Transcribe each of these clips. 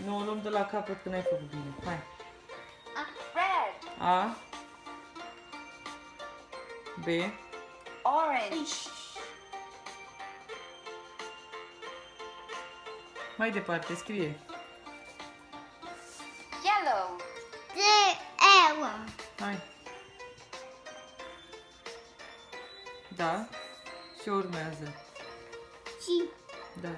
Nu o luăm de la capăt că n-ai făcut bine. Hai. Red. A. B. Orange. Mai departe, scrie. Yellow. Hai. Da. Ce urmează? Da.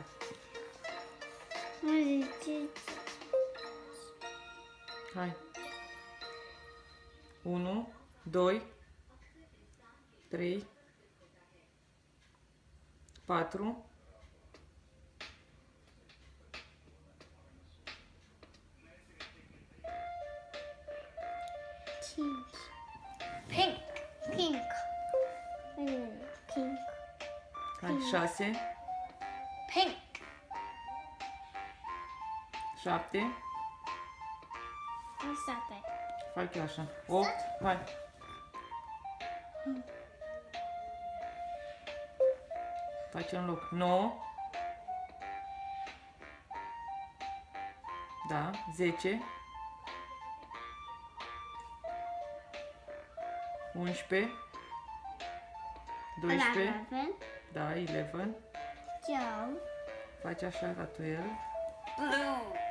Hai. 1, 2, 3, 4, Pink. hai, 6, Pink. 7, fac eu așa, 8, hai. Facem loc, 9, da, 10, 11, 12, da, 11, faci așa ca tu el. Blue.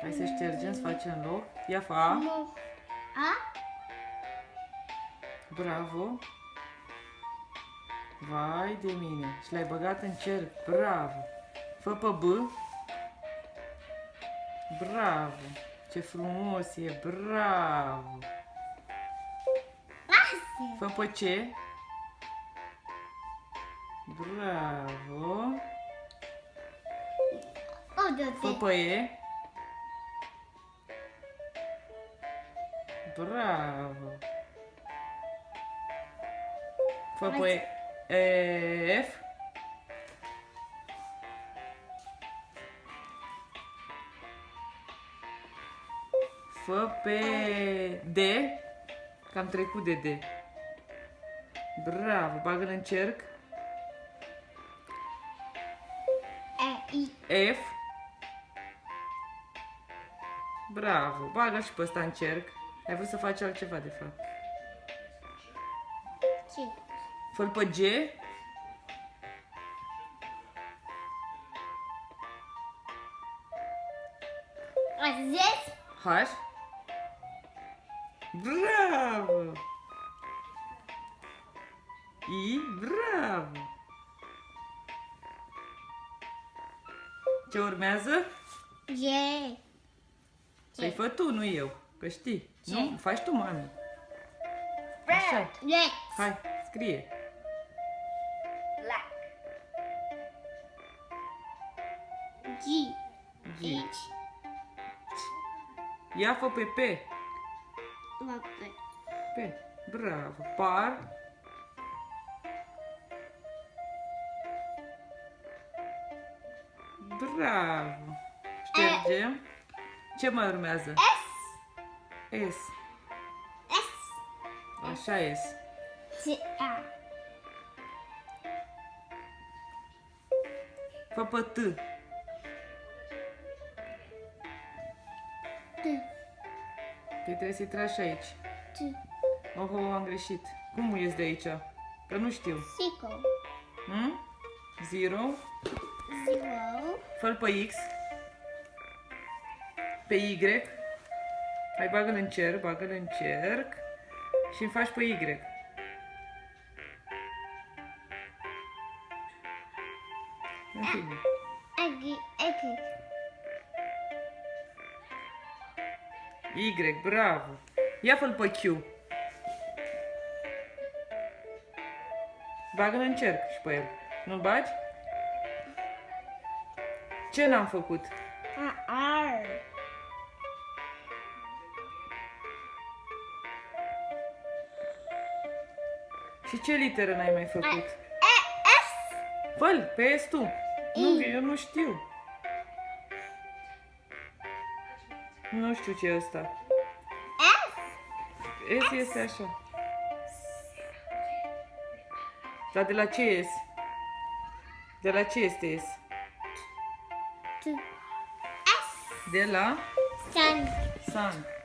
Hai să ștergem, să facem loc. Ia fa. Bravo. Vai de mine. Și l-ai băgat în cerc. Bravo. Fă pe B. Bravo. Ce frumos e. Bravo. Fă pe C. Bravo. Fă pe E. Bravo. Fă pe F. Fă pe D. Că am trecut de D. Bravo. Bagă-l în cerc. F. Bravo. Bagă și pe ăsta în cerc. Ai vrut să faci altceva, de fapt. Fă-l pe G. H. Bravo. I. Bravo. Ce urmează? Păi fă tu, nu eu. Că știi. Nu? Faci tu, mami. Așa. Hai, scrie. Black. G. Ia fă pe P. P. Bravo. Par. Bravo. Ștergem. Ce mai urmează? S. Așa S. Fă pe T. Păi trebuie să-i tragi aici. Oh, am greșit. Cum ies de aici? Că nu știu. Hmm? 0. Fă-l pe X. Pe Y. Hai, bagă-l în cerc, bagă-l în cerc. Și îmi faci pe Y. În fine. Y, bravo. Ia fă-l pe Q. Bagă-l în cerc și pe el. Nu-l bagi? Ce n-am făcut? Și ce literă n-ai mai făcut? Fă-l, pe S tu. Nu, eu nu știu. Nu știu ce e ăsta. S este așa. Dar de la ce e S? De la ce este S? De la Sun. sun.